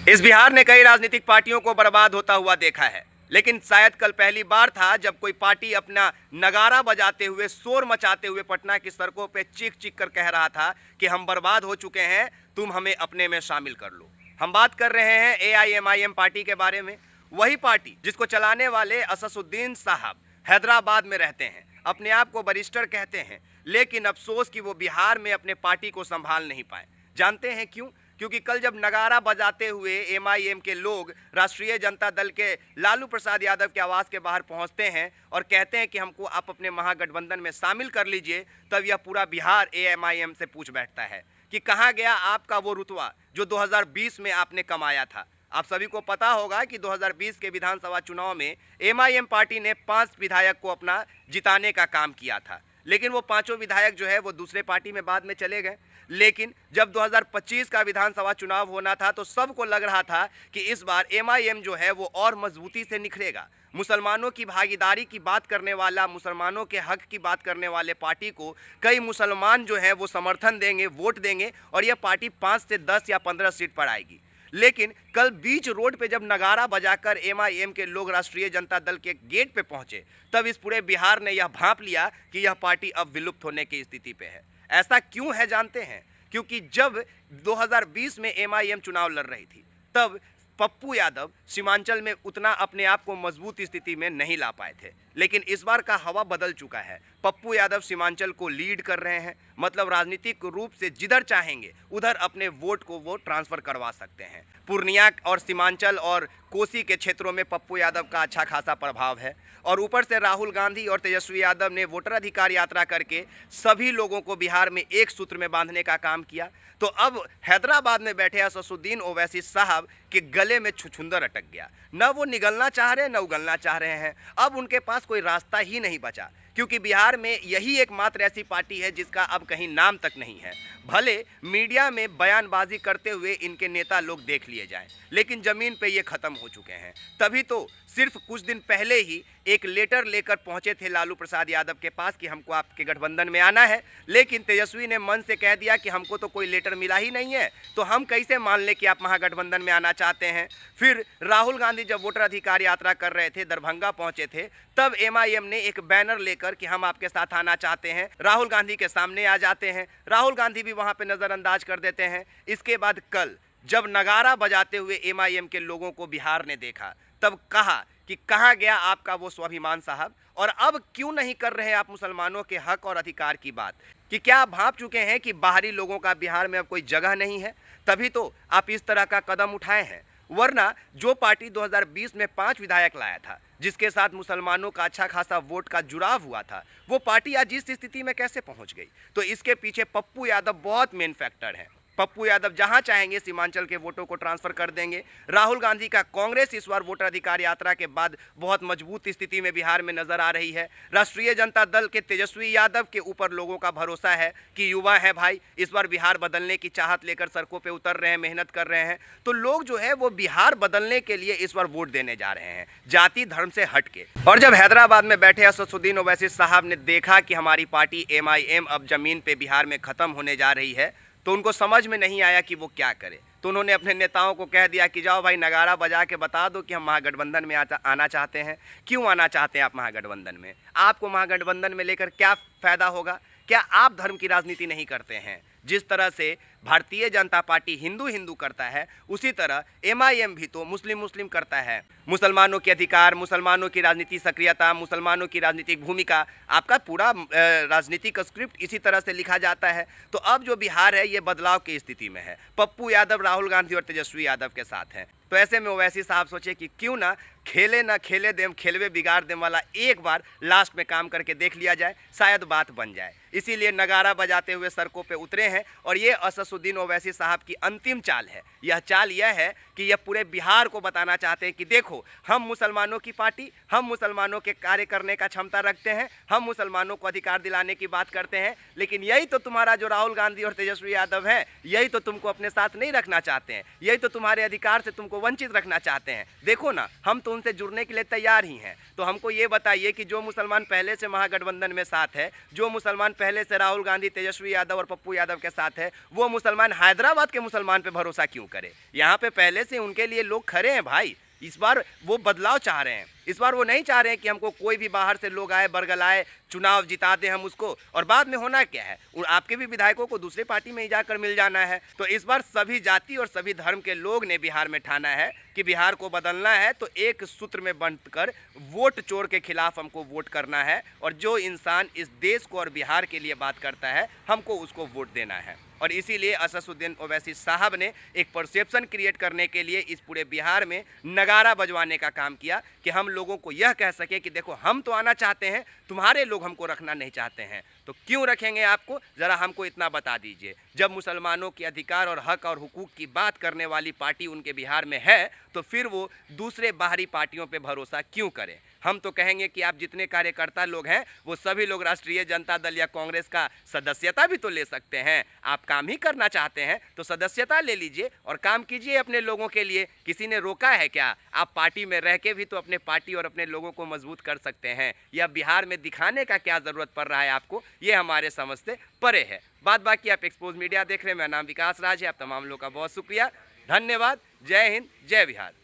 इस बिहार ने कई राजनीतिक पार्टियों को बर्बाद होता हुआ देखा है, लेकिन शायद कल पहली बार था जब कोई पार्टी अपना नगारा बजाते हुए, शोर मचाते हुए पटना की सड़कों पे चीख चीख कर कह रहा था कि हम बर्बाद हो चुके हैं, तुम हमें अपने में शामिल कर लो। हम बात कर रहे हैं एआईएमआईएम पार्टी के बारे में। वही पार्टी जिसको चलाने वाले असदुद्दीन साहब हैदराबाद में रहते हैं, अपने आप को बैरिस्टर कहते हैं, लेकिन अफसोस कि वो बिहार में अपने पार्टी को संभाल नहीं पाए। जानते हैं क्यों? क्योंकि कल जब नगारा बजाते हुए एमआईएम के लोग राष्ट्रीय जनता दल के लालू प्रसाद यादव के आवास के बाहर पहुंचते हैं और कहते हैं कि हमको आप अपने महागठबंधन में शामिल कर लीजिए, तब यह पूरा बिहार एएमआईएम से पूछ बैठता है कि कहाँ गया आपका वो रुतबा जो 2020 में आपने कमाया था। आप सभी को पता होगा कि 2020 के विधानसभा चुनाव में एमआईएम पार्टी ने 5 विधायक को अपना जिताने का काम किया था, लेकिन वो 5 विधायक जो है वो दूसरे पार्टी में बाद में चले गए। लेकिन जब 2025 का विधानसभा चुनाव होना था तो सबको लग रहा था कि इस बार एमआईएम जो है वो और मजबूती से निखरेगा। मुसलमानों की भागीदारी की बात करने वाला, मुसलमानों के हक की बात करने वाले पार्टी को कई मुसलमान जो है वो समर्थन देंगे, वोट देंगे और यह पार्टी 5 से 10 या 15 सीट पर आएगी। लेकिन कल बीच रोड पे जब नगारा बजाकर एमआईएम के लोग राष्ट्रीय जनता दल के गेट पे पहुंचे, तब इस पूरे बिहार ने यह भांप लिया कि यह पार्टी अब विलुप्त होने की स्थिति पे है। ऐसा क्यों है जानते हैं? क्योंकि जब 2020 में एमआईएम चुनाव लड़ रही थी, तब पप्पू यादव सीमांचल में उतना अपने आप को मजबूत स्थिति में नहीं ला पाए थे, लेकिन इस बार का हवा बदल चुका है। पप्पू यादव सीमांचल को लीड कर रहे हैं, मतलब राजनीतिक रूप से जिधर चाहेंगे उधर अपने वोट को वो ट्रांसफर करवा सकते हैं। पूर्णिया और सीमांचल और कोसी के क्षेत्रों में पप्पू यादव का अच्छा खासा प्रभाव है और ऊपर से राहुल गांधी और तेजस्वी यादव ने वोटर अधिकार यात्रा करके सभी लोगों को बिहार में एक सूत्र में बांधने का काम किया। तो अब हैदराबाद में बैठे असदुद्दीन ओवैसी साहब के गले में छुछुंदर अटक गया। न वो निगलना चाह रहे, न उगलना चाह रहे हैं। अब उनके पास कोई रास्ता ही नहीं बचा, क्योंकि बिहार में यही एकमात्र ऐसी पार्टी है जिसका अब कहीं नाम तक नहीं है। भले मीडिया में बयानबाजी करते हुए इनके नेता लोग देख लिए जाएं, लेकिन ज़मीन पे ये ख़त्म हो चुके हैं। तभी तो सिर्फ कुछ दिन पहले ही एक लेटर लेकर पहुंचे थे लालू प्रसाद यादव के पास कि हमको आपके गठबंधन में आना है, लेकिन तेजस्वी ने मन से कह दिया कि हमको तो कोई लेटर मिला ही नहीं है, तो हम कैसे मान लें कि आप महागठबंधन में आना चाहते हैं। फिर राहुल गांधी जब वोटर अधिकार यात्रा कर रहे थे, दरभंगा पहुंचे थे, तब एमआईएम ने एक बैनर लेकर कि हम आपके साथ आना चाहते हैं, राहुल गांधी के सामने आ जाते हैं। राहुल गांधी भी वहां पे नज़रअंदाज कर देते हैं। इसके बाद कल जब नगारा बजाते हुए एमआईएम के लोगों को बिहार ने देखा, तब कहा कि कहाँ गया आपका वो स्वाभिमान साहब, और अब क्यों नहीं कर रहे आप मुसलमानों के हक और अधिकार की बात? कि क्या आप भांप चुके हैं कि बाहरी लोगों का बिहार में अब कोई जगह नहीं है? तभी तो आप इस तरह का कदम उठाए हैं। वरना जो पार्टी 2020 में 5 विधायक लाया था, जिसके साथ मुसलमानों का अच्छा खासा वोट का जुड़ाव हुआ था, वो पार्टी आज इस स्थिति में कैसे पहुंच गई? तो इसके पीछे पप्पू यादव बहुत मेन फैक्टर है। पप्पू यादव जहां चाहेंगे सीमांचल के वोटों को ट्रांसफर कर देंगे। राहुल गांधी का कांग्रेस इस बार वोटर अधिकार यात्रा के बाद बहुत मजबूत स्थिति में बिहार में नजर आ रही है। राष्ट्रीय जनता दल के तेजस्वी यादव के ऊपर लोगों का भरोसा है कि युवा है भाई, इस बार बिहार बदलने की चाहत लेकर सड़कों पर उतर रहे हैं, मेहनत कर रहे हैं। तो लोग जो है वो बिहार बदलने के लिए इस बार वोट देने जा रहे हैं, जाति धर्म से हट के। और जब हैदराबाद में बैठे असदुद्दीन ओवैसी साहब ने देखा कि हमारी पार्टी एमआईएम अब जमीन पे बिहार में ख़त्म होने जा रही है, तो उनको समझ में नहीं आया कि वो क्या करे। तो उन्होंने अपने नेताओं को कह दिया कि जाओ भाई, नगारा बजा के बता दो कि हम महागठबंधन में आना चाहते हैं। क्यों आना चाहते हैं आप महागठबंधन में? आपको महागठबंधन में लेकर क्या फ़ायदा होगा? क्या आप धर्म की राजनीति नहीं करते हैं? जिस तरह से भारतीय जनता पार्टी हिंदू हिंदू करता है, उसी तरह एमआईएम भी तो मुस्लिम मुस्लिम करता है। मुसलमानों के अधिकार, मुसलमानों की राजनीतिक सक्रियता, मुसलमानों की राजनीतिक भूमिका, आपका पूरा राजनीतिक स्क्रिप्ट इसी तरह से लिखा जाता है। तो अब जो बिहार है ये बदलाव की स्थिति में है। पप्पू यादव राहुल गांधी और तेजस्वी यादव के साथ हैं। तो ऐसे में ओवैसी साहब सोचे कि क्यों ना खेले देम खेलवे बिगाड़ देम वाला एक बार लास्ट में काम करके देख लिया जाए, शायद बात बन जाए। इसीलिए नगारा बजाते हुए सड़कों पे उतरे हैं और ये असदुद्दीन ओवैसी साहब की अंतिम चाल है। यह चाल यह है कि यह पूरे बिहार को बताना चाहते हैं कि देखो, हम मुसलमानों की पार्टी, हम मुसलमानों के कार्य करने का क्षमता रखते हैं, हम मुसलमानों को अधिकार दिलाने की बात करते हैं। लेकिन यही तो तुम्हारा जो राहुल गांधी और तेजस्वी यादव है, यही तो तुमको अपने साथ नहीं रखना चाहते हैं, यही तो तुम्हारे अधिकार से तुमको वंचित रखना चाहते हैं। देखो ना, हम तो उनसे जुड़ने के लिए तैयार ही हैं। तो हमको ये बताइए कि जो मुसलमान पहले से महागठबंधन में साथ है, जो मुसलमान पहले से राहुल गांधी, तेजस्वी यादव और पप्पू यादव के साथ है, वो मुसलमान हैदराबाद के मुसलमान पे भरोसा क्यों करे? यहाँ पे पहले से उनके लिए लोग खड़े हैं भाई। इस बार वो बदलाव चाह रहे हैं। इस बार वो नहीं चाह रहे हैं कि हमको कोई भी बाहर से लोग आए, बरगलाए, चुनाव जिता दें हम उसको, और बाद में होना क्या है, आपके भी विधायकों को दूसरी पार्टी में ही जाकर मिल जाना है। तो इस बार सभी जाति और सभी धर्म के लोग ने बिहार में ठाना है कि बिहार को बदलना है, तो एक सूत्र में बंधकर वोट चोर के खिलाफ हमको वोट करना है, और जो इंसान इस देश को और बिहार के लिए बात करता है, हमको उसको वोट देना है। और इसीलिए असदुद्दीन ओवैसी साहब ने एक परसेप्शन क्रिएट करने के लिए इस पूरे बिहार में नगारा बजवाने का काम किया कि हम लोगों को यह कह सके कि देखो, हम तो आना चाहते हैं, तुम्हारे लोग हमको रखना नहीं चाहते हैं। तो क्यों रखेंगे आपको, ज़रा हमको इतना बता दीजिए। जब मुसलमानों के अधिकार और हक और हुकूक की बात करने वाली पार्टी उनके बिहार में है, तो फिर वो दूसरे बाहरी पार्टियों पे भरोसा क्यों करें? हम तो कहेंगे कि आप जितने कार्यकर्ता लोग हैं, वो सभी लोग राष्ट्रीय जनता दल या कांग्रेस का सदस्यता भी तो ले सकते हैं। आप काम ही करना चाहते हैं तो सदस्यता ले लीजिए और काम कीजिए अपने लोगों के लिए। किसी ने रोका है क्या? आप पार्टी में रह के भी तो अपने पार्टी और अपने लोगों को मजबूत कर सकते हैं। या बिहार में दिखाने का क्या ज़रूरत पड़ रहा है आपको, ये हमारे समझ से परे है। बात बाकी आप एक्सपोज मीडिया देख रहे हैं। मेरा नाम विकास राज है। आप तमाम लोगों का बहुत शुक्रिया, धन्यवाद। जय हिंद, जय बिहार।